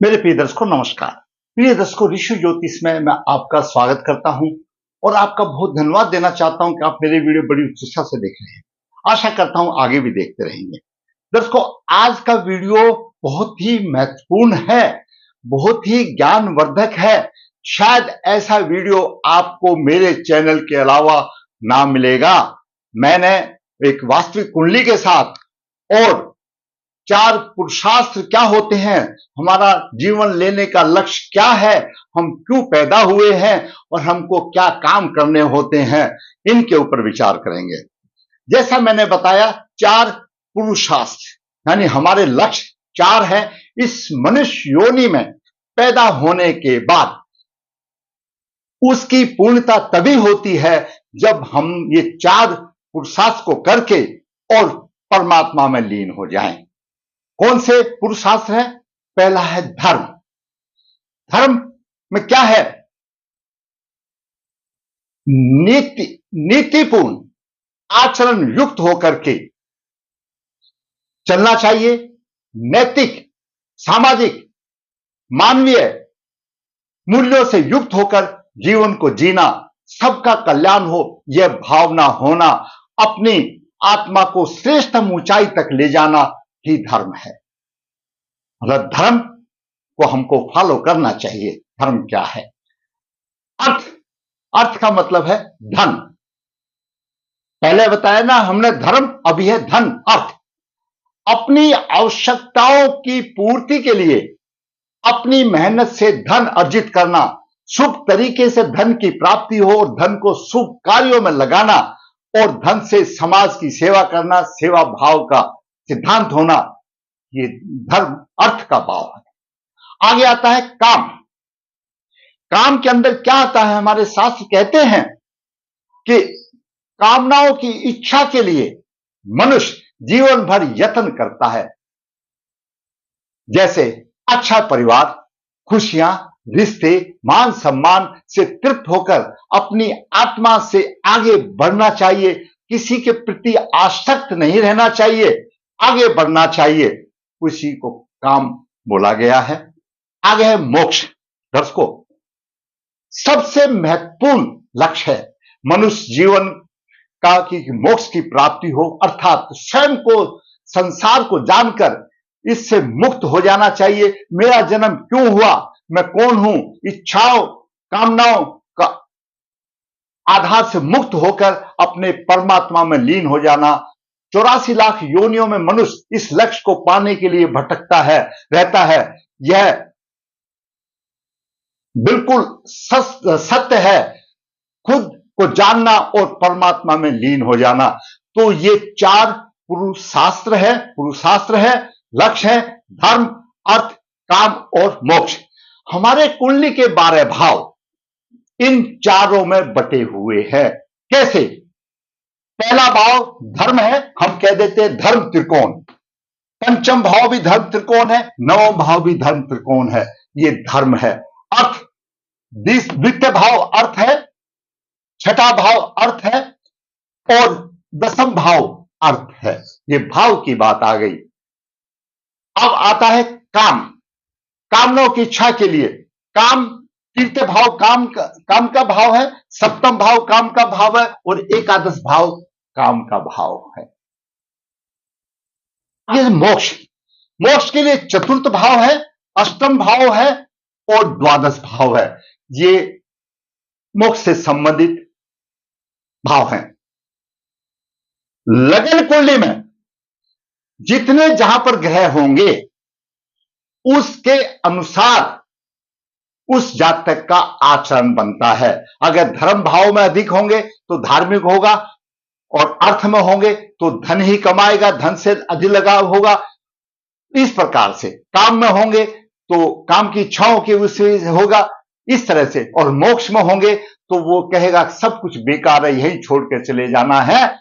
मेरे प्रिय दर्शकों नमस्कार। प्रिय दर्शकों, ऋषि ज्योतिष में मैं आपका स्वागत करता हूं और आपका बहुत धन्यवाद देना चाहता हूं कि आप मेरे वीडियो बड़ी उत्सुकता से देख रहे हैं। आशा करता हूं आगे भी देखते रहेंगे। दर्शकों, आज का वीडियो बहुत ही महत्वपूर्ण है, बहुत ही ज्ञानवर्धक है। शायद ऐसा वीडियो आपको मेरे चैनल के अलावा ना मिलेगा। मैंने एक वास्तविक कुंडली के साथ और 4 पुरुषार्थ क्या होते हैं, हमारा जीवन लेने का लक्ष्य क्या है, हम क्यों पैदा हुए हैं और हमको क्या काम करने होते हैं, इनके ऊपर विचार करेंगे। जैसा मैंने बताया, 4 पुरुषार्थ यानी हमारे लक्ष्य 4 हैं। इस मनुष्य योनि में पैदा होने के बाद उसकी पूर्णता तभी होती है जब हम ये 4 पुरुषार्थ को करके और परमात्मा में लीन हो जाएं। कौन से पुरुषार्थ है? पहला है धर्म। धर्म में क्या है? नीतिपूर्ण आचरण युक्त होकर के चलना चाहिए। नैतिक, सामाजिक, मानवीय मूल्यों से युक्त होकर जीवन को जीना, सबका कल्याण हो, यह भावना होना, अपनी आत्मा को श्रेष्ठतम ऊंचाई तक ले जाना ही धर्म है। मतलब धर्म को हमको फॉलो करना चाहिए। धर्म क्या है? अर्थ। अर्थ का मतलब है धन। पहले बताया ना हमने, धर्म, अभी है धन, अर्थ। अपनी आवश्यकताओं की पूर्ति के लिए अपनी मेहनत से धन अर्जित करना, शुभ तरीके से धन की प्राप्ति हो और धन को शुभ कार्यों में लगाना और धन से समाज की सेवा करना, सेवा भाव का सिद्धांत होना, ये धर्म अर्थ का भाव है। आगे आता है काम। काम के अंदर क्या आता है? हमारे शास्त्र कहते हैं कि कामनाओं की इच्छा के लिए मनुष्य जीवन भर यत्न करता है। जैसे अच्छा परिवार, खुशियां, रिश्ते, मान सम्मान से तृप्त होकर अपनी आत्मा से आगे बढ़ना चाहिए। किसी के प्रति आसक्त नहीं रहना चाहिए, आगे बढ़ना चाहिए। उसी को काम बोला गया है। आगे है मोक्ष। दर्शकों, सबसे महत्वपूर्ण लक्ष्य है मनुष्य जीवन का कि मोक्ष की प्राप्ति हो, अर्थात स्वयं को, संसार को जानकर इससे मुक्त हो जाना चाहिए। मेरा जन्म क्यों हुआ, मैं कौन हूं, इच्छाओं, कामनाओं का आधार से मुक्त होकर अपने परमात्मा में लीन हो जाना। 84 लाख योनियों में मनुष्य इस लक्ष्य को पाने के लिए भटकता है, रहता है। यह बिल्कुल सत्य है, खुद को जानना और परमात्मा में लीन हो जाना। तो ये 4 पुरुषार्थ है, लक्ष्य है धर्म, अर्थ, काम और मोक्ष। हमारे कुंडली के 12 भाव इन चारों में बटे हुए हैं। कैसे? पहला भाव धर्म है, हम कह देते हैं धर्म त्रिकोण। पंचम भाव भी धर्म त्रिकोण है, नवम भाव भी धर्म त्रिकोण है, ये धर्म है। अर्थ, द्वितीय भाव अर्थ है, छठा भाव अर्थ है और दसम भाव अर्थ है। ये भाव की बात आ गई। अब आता है काम। कामनाओं की इच्छा के लिए काम, तृतीय भाव काम का भाव है, सप्तम भाव काम का भाव है और एकादश भाव काम का भाव है। ये मोक्ष। मोक्ष के लिए चतुर्थ भाव है, अष्टम भाव है और द्वादश भाव है। ये मोक्ष से संबंधित भाव हैं। लगन कुंडली में जितने जहां पर ग्रह होंगे उसके अनुसार उस जातक का आचरण बनता है। अगर धर्म भाव में अधिक होंगे तो धार्मिक होगा और अर्थ में होंगे तो धन ही कमाएगा, धन से अधिक लगाव होगा। इस प्रकार से काम में होंगे तो काम की इच्छाओं के उससे होगा, इस तरह से। और मोक्ष में होंगे तो वो कहेगा सब कुछ बेकार है, यही छोड़ कर चले जाना है।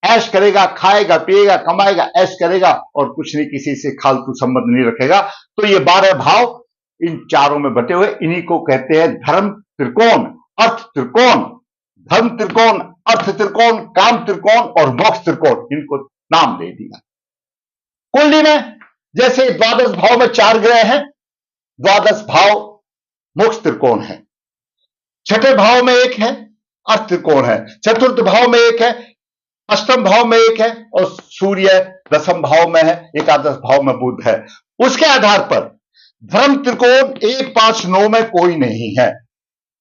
ऐश करेगा, खाएगा, पिएगा, कमाएगा, ऐश करेगा और कुछ नहीं, किसी से फालतू संबंध नहीं रखेगा। तो ये 12 भाव इन चारों में बटे हुए, इन्हीं को कहते हैं धर्म त्रिकोण, अर्थ त्रिकोण, धर्म त्रिकोण, अर्थ त्रिकोण, काम त्रिकोण और मोक्ष त्रिकोण, इनको नाम दे दिया। कुंडली में जैसे द्वादश भाव में 4 ग्रह हैं, द्वादश भाव मोक्ष त्रिकोण है, छठे भाव में एक है अर्थ त्रिकोण है, चतुर्थ भाव में एक है, अष्टम भाव में एक है और सूर्य दसम भाव में है, एकादश भाव में बुध है। उसके आधार पर धर्म त्रिकोण 1 5 9 में कोई नहीं है,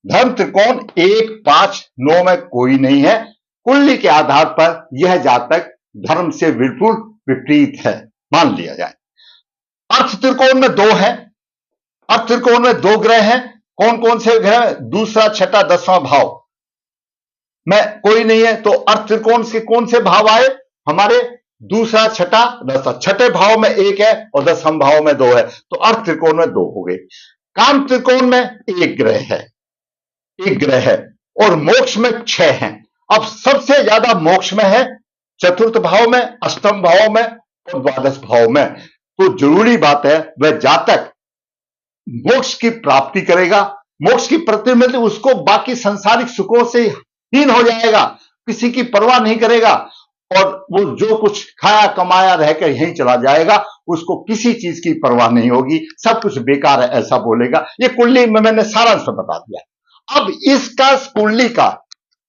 धर्म त्रिकोण 1 5 9 में कोई नहीं है। कुंडली के आधार पर यह जातक धर्म से बिल्कुल विपरीत है, मान लिया जाए। अर्थ त्रिकोण में 2 है, अर्थ त्रिकोण में 2 ग्रह हैं। कौन कौन से ग्रह? दूसरा, छठा, 10वां भाव में कोई नहीं है। तो अर्थ त्रिकोण से कौन से भाव आए? हमारे दूसरा, छठा, 10वां। छठे भाव में 1 है और 10वें भाव में 2 है, तो अर्थ त्रिकोण में 2 हो गए। काम त्रिकोण में 1 ग्रह है, 1 ग्रह है और मोक्ष में 6 हैं। अब सबसे ज्यादा मोक्ष में है चतुर्थ भाव में, अष्टम भाव में और द्वादश भाव में। तो जरूरी बात है वह जातक मोक्ष की प्राप्ति करेगा, मोक्ष की प्राप्ति में उसको बाकी संसारिक सुखों से हीन हो जाएगा, किसी की परवाह नहीं करेगा और वो जो कुछ खाया कमाया रहकर यहीं चला जाएगा, उसको किसी चीज की परवाह नहीं होगी, सब कुछ बेकार है ऐसा बोलेगा। ये कुंडली में मैंने सारांश में बता दिया। अब इसका कुंडली का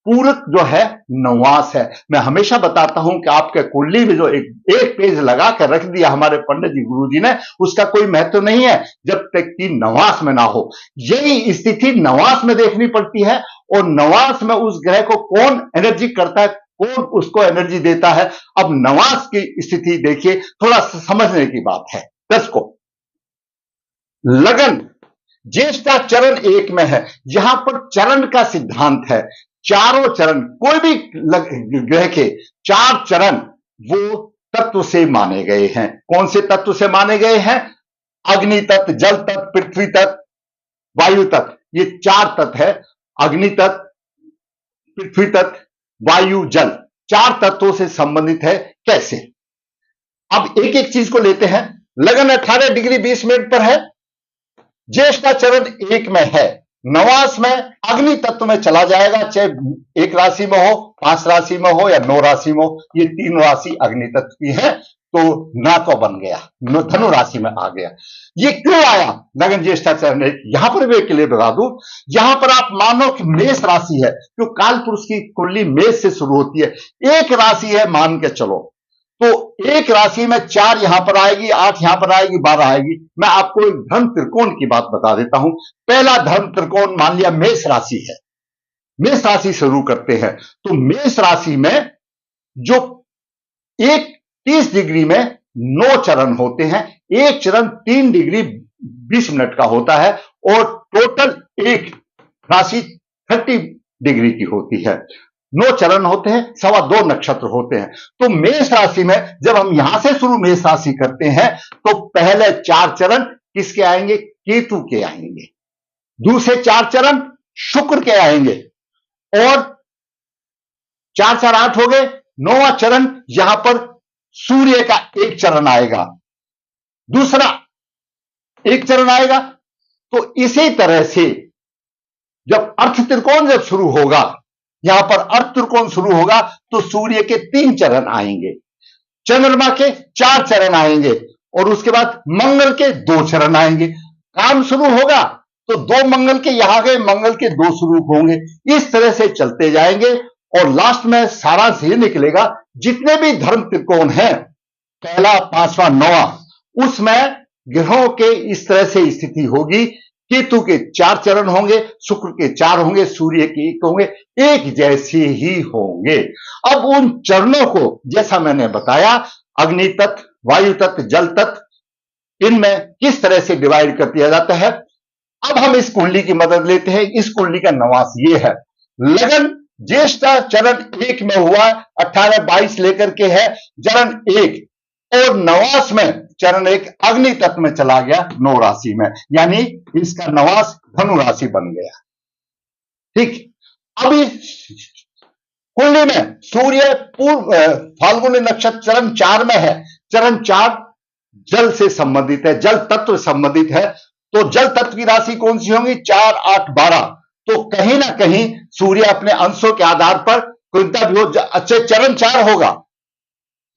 पूरक जो है नवास है। मैं हमेशा बताता हूं कि आपके कुंडली में जो एक पेज लगा कर रख दिया हमारे पंडित जी गुरुजी ने, उसका कोई महत्व नहीं है जब तक कि नवास में ना हो। यही स्थिति नवास में देखनी पड़ती है और नवास में उस ग्रह को कौन एनर्जी करता है, कौन उसको एनर्जी देता है। अब नवास की स्थिति देखिए, थोड़ा समझने की बात है। दर्शकों, लगन ज्येष्ठा चरण 1 में है। यहां पर चरण का सिद्धांत है, चारों चरण, कोई भी ग्रह के 4 चरण वो तत्व से माने गए हैं। कौन से तत्व से माने गए हैं? अग्नि तत्व, जल तत्व, पृथ्वी तत्व, वायु तत्व। ये 4 तत्व है, अग्नि तत्व, पृथ्वी तत्व, वायु, जल, 4 तत्वों से संबंधित है। कैसे? अब एक एक चीज को लेते हैं। लगन 18 डिग्री 20 मिनट पर है, ज्येष्ठा चरण 1 में है, नवास में अग्नि तत्व में चला जाएगा, चाहे 1 राशि में हो, 5 राशि में हो या 9 राशि में हो। ये 3 राशि अग्नि तत्व की है, तो ना तो बन गया, धनु राशि में आ गया। ये क्यों आया लगन ज्येष्ठा चरण 1? यहां पर भी के लिए बता दूं, यहां पर आप मानो कि मेष राशि है, क्यों काल पुरुष की कुंडली मेष से शुरू होती है। 1 राशि है मान के चलो, तो 1 राशि में 4 यहां पर आएगी, 8 यहां पर आएगी, 12 आएगी। मैं आपको एक धर्म त्रिकोण की बात बता देता हूं। पहला धर्म त्रिकोण मान लिया मेष राशि है, मेष राशि शुरू करते हैं। तो मेष राशि में जो 30 डिग्री में 9 चरण होते हैं, एक चरण 3 डिग्री 20 मिनट का होता है और टोटल एक राशि 30 डिग्री की होती है। 9 चरण होते हैं, 2.25 नक्षत्र होते हैं। तो मेष राशि में जब हम यहां से शुरू मेष राशि करते हैं तो पहले 4 चरण किसके आएंगे? केतु के आएंगे। दूसरे 4 चरण शुक्र के आएंगे और 4 4 8 हो गए। 9वां चरण यहां पर सूर्य का 1 चरण आएगा, दूसरा 1 चरण आएगा। तो इसी तरह से जब अर्थ त्रिकोण जब शुरू होगा, यहां पर अर्थ त्रिकोण शुरू होगा तो सूर्य के 3 चरण आएंगे, चंद्रमा के 4 चरण आएंगे और उसके बाद मंगल के 2 चरण आएंगे। काम शुरू होगा तो 2 मंगल के यहां गए, मंगल के 2 शुरू होंगे। इस तरह से चलते जाएंगे और लास्ट में सारांश ये निकलेगा, जितने भी धर्म त्रिकोण हैं, पहला, 5वां, 9वां, उसमें ग्रहों के इस तरह से स्थिति होगी। केतु के 4 चरण होंगे, शुक्र के 4 होंगे, सूर्य के 1 होंगे, एक जैसे ही होंगे। अब उन चरणों को जैसा मैंने बताया, अग्नि तत्व, वायु तत्व, जल तत्व, इनमें किस तरह से डिवाइड कर दिया जाता है। अब हम इस कुंडली की मदद लेते हैं। इस कुंडली का नवास ये है, लगन ज्येष्ठा चरण 1 में हुआ, 18-22 लेकर के है चरण 1, और नवास में चरण 1 अग्नि तत्व में चला गया 9 राशि में, यानी इसका नवास धनु राशि बन गया। ठीक, अभी कुंडली में सूर्य पूर्व फाल्गुनी नक्षत्र चरण 4 में है। चरण 4 जल से संबंधित है, जल तत्व संबंधित है। तो जल तत्व की राशि कौन सी होंगी? 4, 8, 12। तो कहीं ना कहीं सूर्य अपने अंशों के आधार पर कोई भी हो, अच्छे चरण 4 होगा,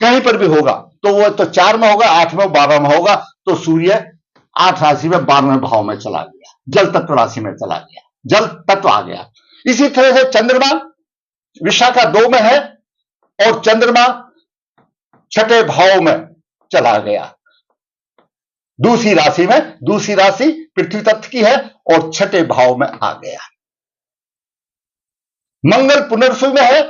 कहीं पर भी होगा तो वो तो 4 में होगा, 8 में, 12 में होगा। तो सूर्य 8 राशि में 12वें भाव में चला गया, जल तत्व राशि में चला गया, जल तत्व आ गया। इसी तरह से चंद्रमा विशाखा 2 में है और चंद्रमा 6ठे भाव में चला गया, दूसरी राशि में। दूसरी राशि पृथ्वी तत्व की है और 6ठे भाव में आ गया। मंगल पुनर्वसु में है,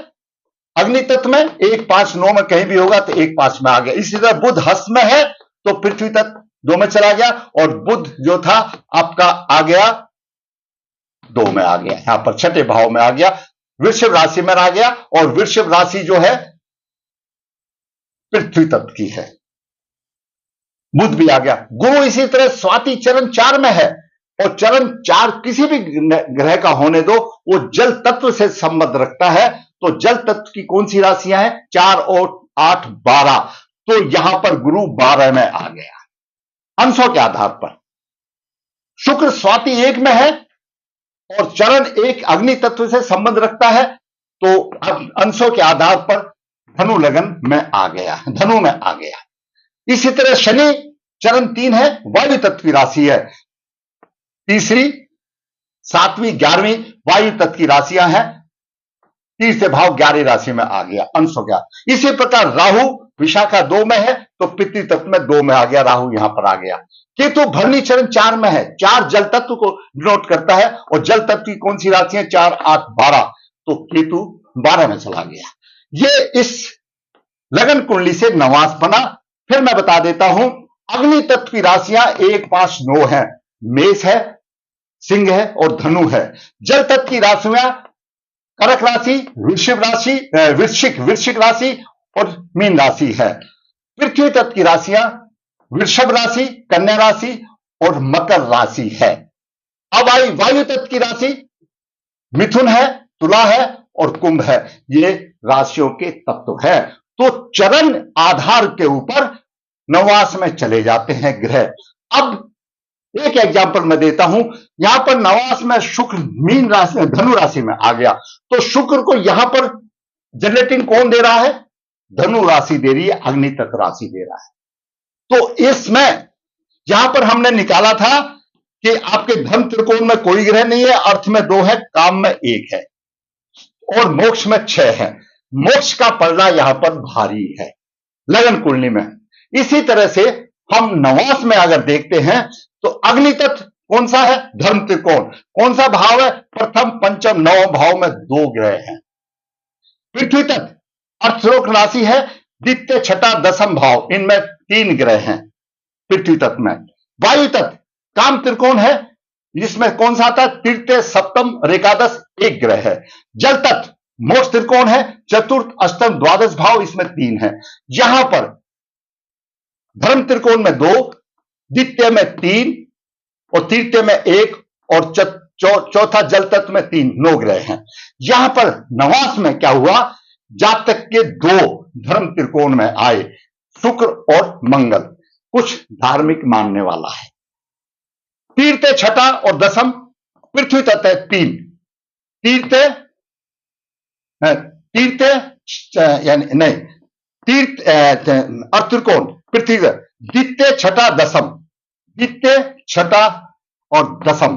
अग्नि तत्व में, 1 5 9 में कहीं भी होगा तो 1 5 में आ गया। इसी तरह बुध हस्त में है तो पृथ्वी तत्व 2 में चला गया और बुध जो था आपका आ गया 2 में आ गया, यहां पर 6ठे भाव में आ गया, वृषभ राशि में आ गया और वृषभ राशि जो है पृथ्वी तत्व की है, बुध भी आ गया। गुरु इसी तरह स्वाति चरण 4 में है और चरण 4 किसी भी ग्रह का होने दो, वो जल तत्व से संबंध रखता है। तो जल तत्व की कौन सी राशियां हैं? 4 और 8 12। तो यहां पर गुरु 12 में आ गया अंशों के आधार पर। शुक्र स्वाति 1 में है और चरण 1 अग्नि तत्व से संबंध रखता है, तो अंशों के आधार पर धनु लगन में आ गया, धनु में आ गया। इसी तरह शनि चरण 3 है, वायु तत्व की राशि है, तीसरी 7वीं 11वीं वायु तत्व की राशियां हैं, तीसरे भाव 11 राशि में आ गया, अंश हो गया। इसी प्रकार राहु विशाखा 2 में है तो पितृ तत्व में 2 में आ गया, राहु यहां पर आ गया। केतु भरणी चरण 4 में है, 4 जल तत्व को डिनोट करता है और जल तत्व की कौन सी राशि है? 4 8 12, तो केतु 12 में चला गया। ये इस लगन कुंडली से नवास बना। फिर मैं बता देता हूं, अग्नि तत्व की राशियां 1 5 9 है, मेष है, सिंह है और धनु है। जल तत्व की राशियां कर्क राशि, वृषभ राशि, वृश्चिक राशि और मीन राशि है। पृथ्वी तत्व की राशियां वृषभ राशि, कन्या राशि और मकर राशि है। अब आई वायु तत्व की राशि, मिथुन है, तुला है और कुंभ है। ये राशियों के तत्व है। तो चरण आधार के ऊपर नवास में चले जाते हैं ग्रह। अब एक एग्जांपल मैं देता हूं, यहां पर नवास में शुक्र मीन राशि धनु राशि में आ गया, तो शुक्र को यहां पर जनरेटिंग कौन दे रहा है? धनु राशि दे रही है, अग्नि तत्व राशि दे रहा है। तो इसमें यहां पर हमने निकाला था कि आपके धर्म त्रिकोण में कोई ग्रह नहीं है, अर्थ में 2 है, काम में 1 है और मोक्ष में 6 है। मोक्ष का पलड़ा यहां पर भारी है लगन कुंडली में। इसी तरह से हम नवास में अगर देखते हैं तो अग्नि तत्व कौन सा है? धर्म त्रिकोण। कौन सा भाव है? प्रथम पंचम नवम भाव में 2 ग्रह हैं। पृथ्वी तत्व अर्थरोक राशि है, द्वितीय छठा दसम भाव, इनमें 3 ग्रह हैं पृथ्वी तत्व में। वायु तत्व काम त्रिकोण है, जिसमें कौन सा आता है? तृतीय सप्तम एकादश 1 ग्रह है। जल तत्व मोक्ष त्रिकोण है, चतुर्थ अष्टम द्वादश भाव, इसमें 3 है। यहां पर धर्म त्रिकोण में 2, द्वितीय में 3 और तृतीय में 1 और चौथा जल तत्व में 3, 9 ग्रह हैं। यहां पर नवास में क्या हुआ? जातक के 2 धर्म त्रिकोण में आए, शुक्र और मंगल, कुछ धार्मिक मानने वाला है। तीर्थ छठा और दसम पृथ्वी तत्व है 3, तीर्थ यानी नहीं, तीर्थ त्रिकोण पृथ्वी, द्वितीय छठा दसम, द्वितीय छठा और दसम,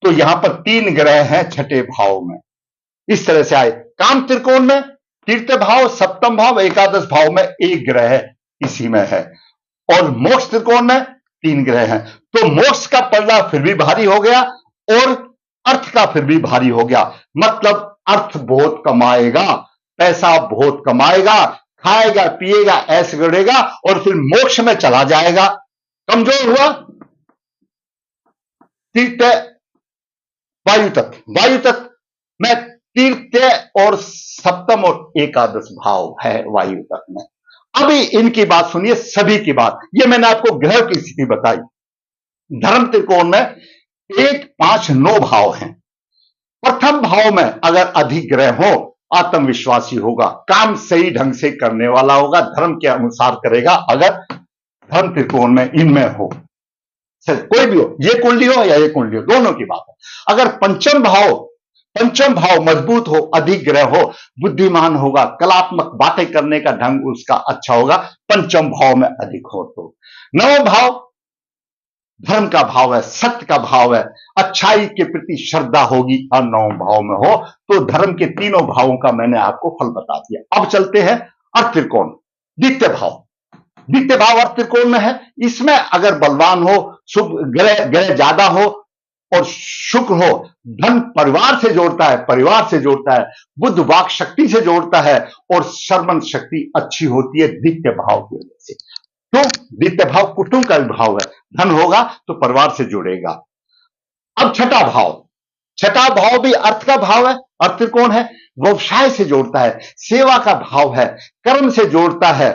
तो यहां पर 3 ग्रह हैं 6ठे भाव में। इस तरह से आए। काम त्रिकोण में तीर्थ भाव, सप्तम भाव, एकादश भाव में 1 ग्रह है, इसी में है। और मोक्ष त्रिकोण में 3 ग्रह हैं। तो मोक्ष का पलड़ा फिर भी भारी हो गया और अर्थ का फिर भी भारी हो गया। मतलब अर्थ बहुत कमाएगा, पैसा बहुत कमाएगा, खाएगा पिएगा ऐसे गढ़ेगा और फिर मोक्ष में चला जाएगा। कमजोर हुआ तीर्थ वायु तत्व में तीर्थ और सप्तम और एकादश भाव है वायु तत्व में। अभी इनकी बात सुनिए, सभी की बात। ये मैंने आपको ग्रह की स्थिति बताई। धर्म त्रिकोण में 1 5 9 भाव हैं। प्रथम भाव में अगर अधिक ग्रह हो, आत्मविश्वासी होगा, काम सही ढंग से करने वाला होगा, धर्म के अनुसार करेगा। अगर धर्म त्रिकोण में इनमें हो, कोई भी हो, ये कुंडली हो या ये कुंडली हो, दोनों की बात है। अगर पंचम भाव मजबूत हो, अधिक ग्रह हो, बुद्धिमान होगा, कलात्मक बातें करने का ढंग उसका अच्छा होगा, पंचम भाव में अधिक हो तो। नवम भाव धर्म का भाव है, सत्य का भाव है, अच्छाई के प्रति श्रद्धा होगी और 9 भाव में हो तो धर्म के तीनों भावों का मैंने आपको फल बता दिया। अब चलते हैं अर्थ त्रिकोण, द्वितीय भाव। द्वितीय भाव अर्थ त्रिकोण में है, इसमें अगर बलवान हो, शुभ ग्रह ग्रह ज्यादा हो और शुक्र हो, धन परिवार से जोड़ता है, परिवार से जोड़ता है, बुद्ध वाक शक्ति से जोड़ता है और श्रवण शक्ति अच्छी होती है द्वितीय भाव की वजह से। तो द्वितीय भाव कुटुंब का भी भाव है, धन होगा तो परिवार से जुड़ेगा। अब छठा भाव, छठा भाव भी अर्थ का भाव है, अर्थ त्रिकोण है, व्यवसाय से जोड़ता है, सेवा का भाव है, कर्म से जोड़ता है,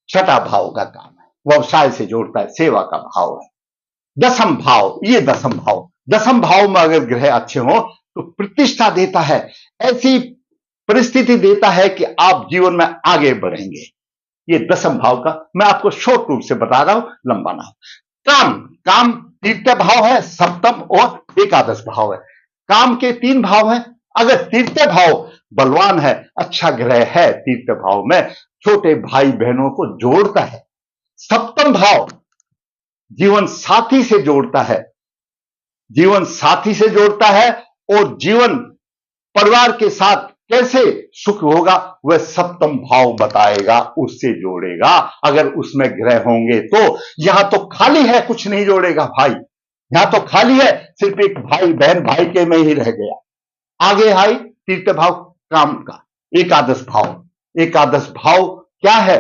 छठा भाव का काम है, व्यवसाय से जोड़ता है, सेवा का भाव है। दसम भाव, ये दसम भाव, दसम भाव में अगर ग्रह अच्छे हो तो प्रतिष्ठा देता है, ऐसी परिस्थिति देता है कि आप जीवन में आगे बढ़ेंगे। ये दसम भाव का मैं आपको शॉर्ट रूप से बता रहा हूं, लंबा ना। काम, काम तृतीय भाव है, सप्तम और एकादश भाव है। काम के 3 भाव हैं। अगर तृतीय भाव बलवान है, अच्छा ग्रह है तृतीय भाव में, छोटे भाई बहनों को जोड़ता है। सप्तम भाव जीवन साथी से जोड़ता है, जीवन साथी से जोड़ता है और जीवन परिवार के साथ कैसे सुख होगा वह सप्तम भाव बताएगा, उससे जोड़ेगा। अगर उसमें ग्रह होंगे तो यहां तो खाली है, कुछ नहीं जोड़ेगा भाई, यहां तो खाली है, सिर्फ एक भाई बहन भाई के में ही रह गया। आगे आई तृतीय भाव काम का, एकादश भाव। एकादश भाव क्या है?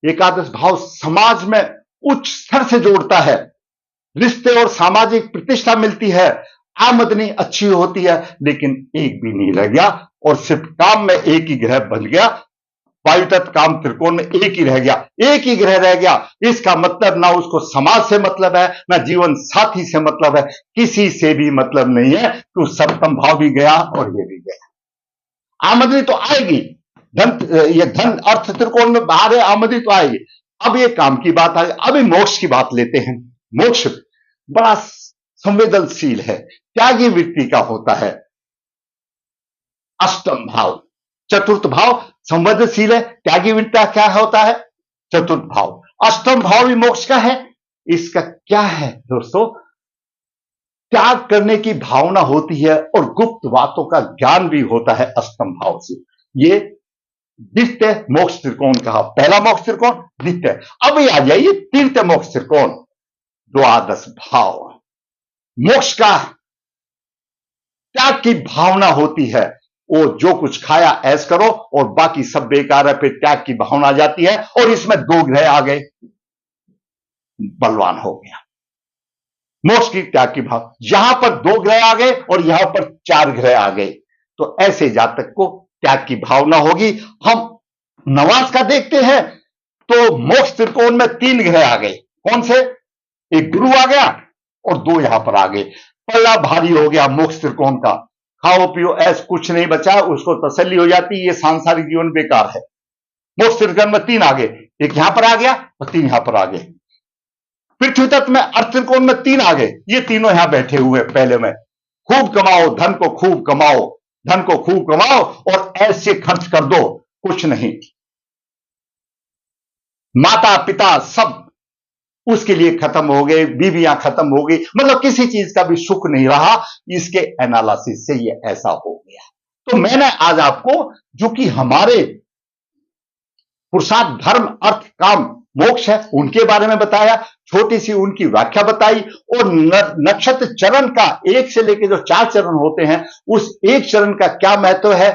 एकादश भाव समाज में उच्च स्तर से जोड़ता है, रिश्ते और सामाजिक प्रतिष्ठा मिलती है, आमदनी अच्छी होती है, लेकिन एक भी नहीं रह गया और सिर्फ काम में एक ही ग्रह बन गया। वायु तत्व काम त्रिकोण में एक ही रह गया, एक ही ग्रह रह गया। इसका मतलब ना उसको समाज से मतलब है, ना जीवन साथी से मतलब है, किसी से भी मतलब नहीं है। तो सप्तम भाव भी गया और ये भी गया। आमदनी तो आएगी, धन, ये धन अर्थ त्रिकोण में बाहर है, आमदनी तो आएगी। अब ये काम की बात आ गई, अभी मोक्ष की बात लेते हैं। मोक्ष बड़ा संवेदनशील है, त्यागी वृत्ति का होता है। अष्टम भाव, चतुर्थ भाव संवेदनशील है, त्यागी वृत्ति का क्या होता है? चतुर्थ भाव। अष्टम भाव भी मोक्ष का है। इसका क्या है दोस्तों? त्याग करने की भावना होती है और गुप्त बातों का ज्ञान भी होता है अष्टम भाव से। ये द्वितीय मोक्ष त्रिकोण कहा, पहला मोक्ष त्रिकोण, द्वितीय। अब आ जाइए तृतीय मोक्ष त्रिकोण, द्वादश भाव। मोक्ष का त्याग की भावना होती है, वो जो कुछ खाया ऐश करो और बाकी सब बेकार है, फिर त्याग की भावना आ जाती है। और इसमें 2 ग्रह आ गए, बलवान हो गया मोक्ष की त्याग की भाव। यहां पर 2 ग्रह आ गए और यहां पर 4 ग्रह आ गए, तो ऐसे जातक को त्याग की भावना होगी। हम नवाज का देखते हैं तो मोक्ष त्रिकोण में 3 ग्रह आ गए। कौन से? एक गुरु आ गया और 2 यहां पर आ गए। पल्ला भारी हो गया मोक्ष त्रिकोण का, खाओ पियो ऐस कुछ नहीं बचा, उसको तसल्ली हो जाती ये सांसारिक जीवन बेकार है। मोक्ष त्रिकोण में 3 आ गए, एक यहां पर आ गया और 3 यहां पर आ गए। पृथ्वी तत्व में अर्थ त्रिकोण में 3 आ गए, ये तीनों यहां बैठे हुए। पहले में खूब कमाओ, धन को खूब कमाओ, धन को खूब कमाओ और ऐसे खर्च कर दो, कुछ नहीं। माता पिता सब उसके लिए खत्म हो गए, बीवियां खत्म हो गई, मतलब किसी चीज का भी सुख नहीं रहा। इसके एनालिसिस से ये ऐसा हो गया। तो मैंने आज आपको जो कि हमारे पुरुषार्थ धर्म अर्थ काम मोक्ष है उनके बारे में बताया, छोटी सी उनकी व्याख्या बताई और नक्षत्र चरण का 1 से लेकर जो 4 चरण होते हैं उस एक चरण का क्या महत्व है।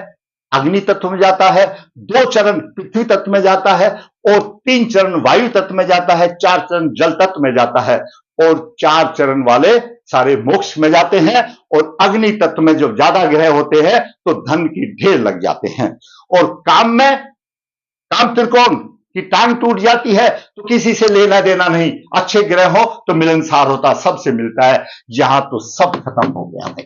अग्नि तत्व में जाता है, 2 चरण पृथ्वी तत्व में जाता है और 3 चरण वायु तत्व में जाता है, 4 चरण जल तत्व में जाता है और 4 चरण वाले सारे मोक्ष में जाते हैं। और अग्नि तत्व में जो ज्यादा ग्रह होते हैं तो धन की ढेर लग जाते हैं। और काम में काम त्रिकोण की टांग टूट जाती है तो किसी से लेना देना नहीं, अच्छे ग्रह हो तो मिलनसार होता, सबसे मिलता है। यहां तो सब खत्म हो गया है,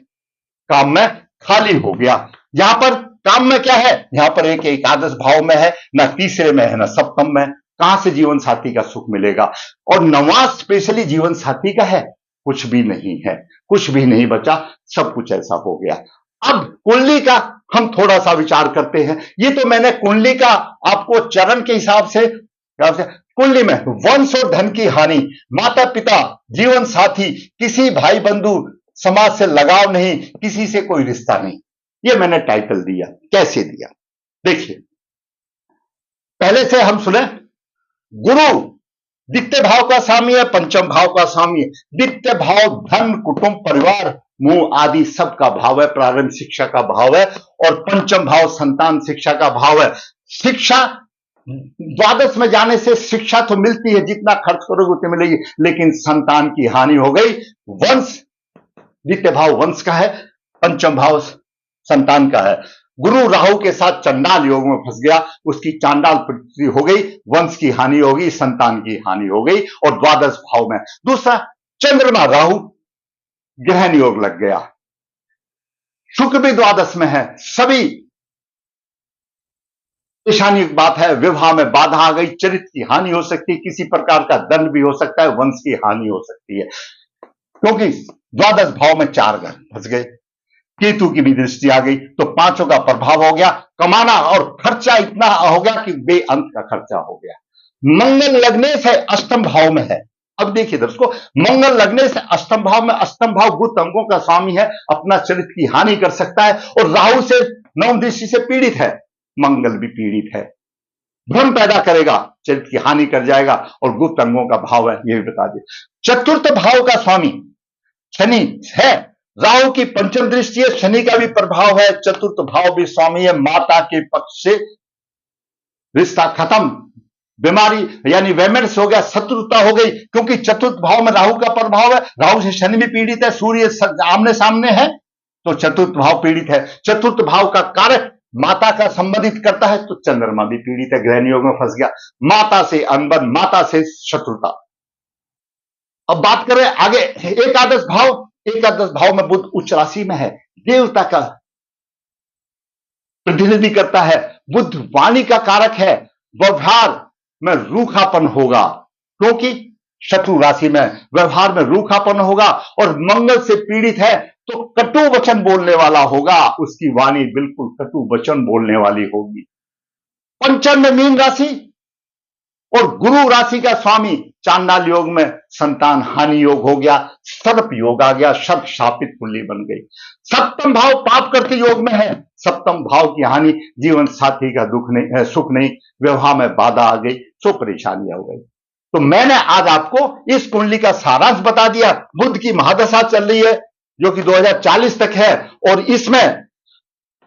काम में खाली हो गया। यहां पर काम में क्या है? यहां पर एक एकादश भाव में है, ना तीसरे में है ना सप्तम में। कहां से जीवन साथी का सुख मिलेगा? और नवाज स्पेशली जीवन साथी का है, कुछ भी नहीं है, कुछ भी नहीं बचा, सब कुछ ऐसा हो गया। अब कुंडली का हम थोड़ा सा विचार करते हैं। ये तो मैंने कुंडली का आपको चरण के हिसाब से कुंडली में वंश और धन की हानि, माता पिता, जीवन साथी, किसी भाई बंधु, समाज से लगाव नहीं, किसी से कोई रिश्ता नहीं। ये मैंने टाइटल दिया। कैसे दिया देखिए, पहले से हम सुने। गुरु द्वितीय भाव का स्वामी है, पंचम भाव का स्वामी है। द्वितीय भाव धन, कुटुंब, परिवार, मुंह आदि सबका भाव है, प्रारंभिक शिक्षा का भाव है। और पंचम भाव संतान शिक्षा का भाव है। शिक्षा द्वादश में जाने से शिक्षा तो मिलती है, जितना खर्च करोगे उतनी मिलेगी, लेकिन संतान की हानि हो गई। वंश, द्वितीय भाव वंश का है, पंचम भाव संतान का है। गुरु राहु के साथ चंडाल योग में फंस गया, उसकी चांडाल प्रवृत्ति हो गई, वंश की हानि होगी, संतान की हानि हो गई। और द्वादश भाव में दूसरा चंद्रमा राहु ग्रहण योग लग गया, शुक्र भी द्वादश में है। सभी परेशानी की बात है, विवाह में बाधा आ गई, चरित्र की हानि हो सकती है, किसी प्रकार का दंड भी हो सकता है, वंश की हानि हो सकती है, क्योंकि द्वादश भाव में 4 ग्रह फंस गए। केतु की भी दृष्टि आ गई तो पांचों का प्रभाव हो गया। कमाना और खर्चा इतना हो गया कि बेअंत का खर्चा हो गया। मंगल लगने से अष्टम भाव में है। अब देखिए दर्शकों, मंगल लगने से अष्टम भाव में, अष्टम भाव गुप्त अंगों का स्वामी है, अपना चरित्र की हानि कर सकता है। और राहु से नवम दृष्टि से पीड़ित है, मंगल भी पीड़ित है, भ्रम पैदा करेगा, चरित्र की हानि कर जाएगा। और गुप्त अंगों का भाव है, यह भी बता दिए। चतुर्थ भाव का स्वामी शनि है, राहु की पंचम दृष्टि है, शनि का भी प्रभाव है, चतुर्थ भाव भी स्वामी है। माता के पक्ष से रिश्ता खत्म, बीमारी यानी वैमनस्य हो गया, शत्रुता हो गई, क्योंकि चतुर्थ भाव में राहु का प्रभाव है। राहु से शनि भी पीड़ित है, सूर्य आमने सामने है, तो चतुर्थ भाव पीड़ित है। चतुर्थ भाव का कारक माता का संबंधित करता है, तो चंद्रमा भी पीड़ित है, ग्रहण योग में फंस गया। माता से अनबन, माता से शत्रुता। अब बात करें आगे, एकादश भाव। एकादश भाव में बुध उच्च राशि में है, देवता का प्रतिनिधि करता है। बुध वाणी का कारक है, व्यवहार में रूखापन होगा, क्योंकि शत्रु राशि में व्यवहार में रूखापन होगा। और मंगल से पीड़ित है तो कटु वचन बोलने वाला होगा, उसकी वाणी बिल्कुल कटु वचन बोलने वाली होगी। पंचम में मीन राशि और गुरु राशि का स्वामी चांडाल योग में संतान हानि योग हो गया, सर्प योग आ गया, सर्प शापित कुंडली बन गई। सप्तम भाव पाप करते योग में है, सप्तम भाव की हानि, जीवन साथी का दुख नहीं, सुख नहीं, विवाह में बाधा आ गई, सो परेशानियां हो गई। तो मैंने आज आपको इस कुंडली का सारांश बता दिया। बुध की महादशा चल रही है जो कि 2040 तक है, और इसमें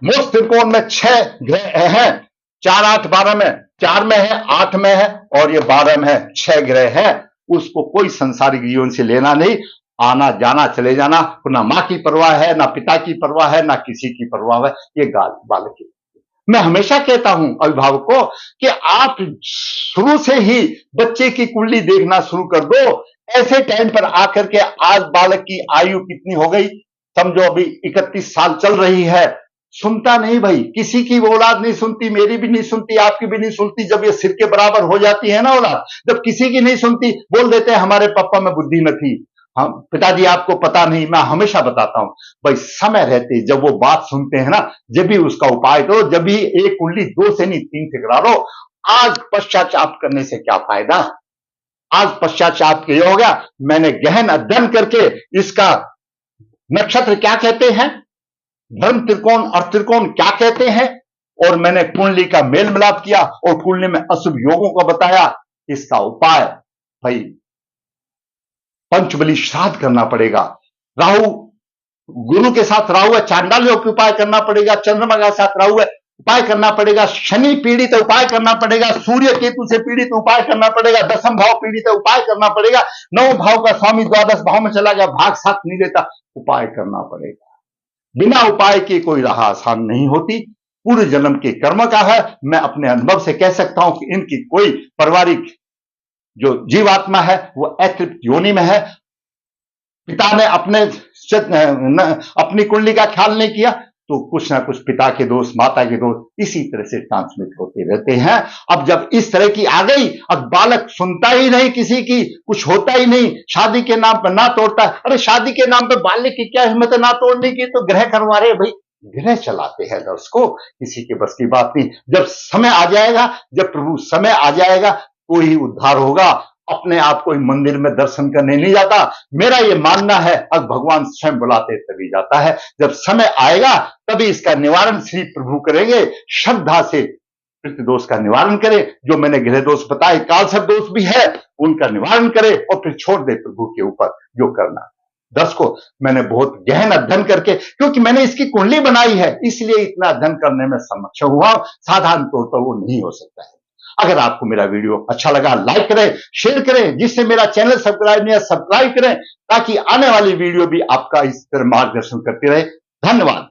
मोक्ष त्रिकोण में 6 ग्रह हैं, 4 8 12 में, 4 में है, 8 में है और ये 12 में है, 6 ग्रह है। उसको कोई संसारिक जीवन से लेना नहीं, आना जाना चले जाना, ना मां की परवाह है, ना पिता की परवाह है, ना किसी की परवाह है, ये बालक की। मैं हमेशा कहता हूं अभिभावकों कि आप शुरू से ही बच्चे की कुंडली देखना शुरू कर दो। ऐसे टाइम पर आकर के, आज बालक की आयु कितनी हो गई, समझो अभी 31 साल चल रही है, सुनता नहीं भाई, किसी की औलाद नहीं सुनती, मेरी भी नहीं सुनती, आपकी भी नहीं सुनती। जब ये सिर के बराबर हो जाती है ना औलाद, जब किसी की नहीं सुनती, बोल देते हैं हमारे पापा में बुद्धि न थी, हम पिताजी आपको पता नहीं। मैं हमेशा बताता हूं भाई, समय रहते जब वो बात सुनते हैं ना, जब भी उसका उपाय करो, जब भी एक कुंडली 2 से नहीं 3 से करा लो। आज पश्चाताप करने से क्या फायदा, आज पश्चाताप के हो गया। मैंने गहन अध्ययन करके इसका नक्षत्र क्या कहते हैं, धर्म त्रिकोण और त्रिकोण क्या कहते हैं, और मैंने कुंडली का मेल मिलाप किया और कुंडली में अशुभ योगों को बताया। इसका उपाय भाई पंचबली श्राद्ध करना पड़ेगा। राहु गुरु के साथ राहु है, चांडाल योग का उपाय करना पड़ेगा। चंद्रमा के साथ राहु है, उपाय करना पड़ेगा। शनि पीड़ित है, उपाय करना पड़ेगा। सूर्य केतु से पीड़ित, उपाय करना पड़ेगा। दसम भाव पीड़ित है, उपाय करना पड़ेगा। 9 भाव का स्वामी द्वादश भाव में चला गया, भाग साथ नहीं देता, उपाय करना पड़ेगा। बिना उपाय के कोई राह आसान नहीं होती, पूरे जन्म के कर्म का है। मैं अपने अनुभव से कह सकता हूं कि इनकी कोई पारिवारिक जो जीवात्मा है वो अतृप्त योनि में है। पिता ने अपनी कुंडली का ख्याल नहीं किया तो कुछ ना कुछ पिता के दोष, माता के दोष इसी तरह से ट्रांसमिट होते रहते हैं। अब जब इस तरह की आ गई, अब बालक सुनता ही नहीं, किसी की कुछ होता ही नहीं, शादी के नाम पर ना तोड़ता। अरे शादी के नाम पर बालक की क्या हिम्मत है ना तोड़ने की, तो ग्रह करवा रहे भाई, ग्रह चलाते हैं दर्शकों, किसी के बस की बात नहीं। जब समय आ जाएगा, जब प्रभु समय आ जाएगा, तो ही उद्धार होगा। अपने आप कोई मंदिर में दर्शन करने नहीं जाता। मेरा यह मानना है अब भगवान स्वयं बुलाते तभी जाता है। जब समय आएगा तभी इसका निवारण श्री प्रभु करेंगे। श्रद्धा से दोष का निवारण करे। जो मैंने गृह दोष बताए, काल सर्प दोष भी है, उनका निवारण करे और फिर छोड़ दे प्रभु के ऊपर जो करना। दर्शकों, मैंने बहुत गहन अध्ययन करके, क्योंकि मैंने इसकी कुंडली बनाई है, इसलिए इतना अध्ययन करने में सक्षम हुआ। साधारण तौर पर वो नहीं हो सकता है। अगर आपको मेरा वीडियो अच्छा लगा, लाइक करें, शेयर करें। जिससे मेरा चैनल सब्सक्राइब नहीं है, सब्सक्राइब करें, ताकि आने वाली वीडियो भी आपका इस तरह मार्गदर्शन करती रहे। धन्यवाद।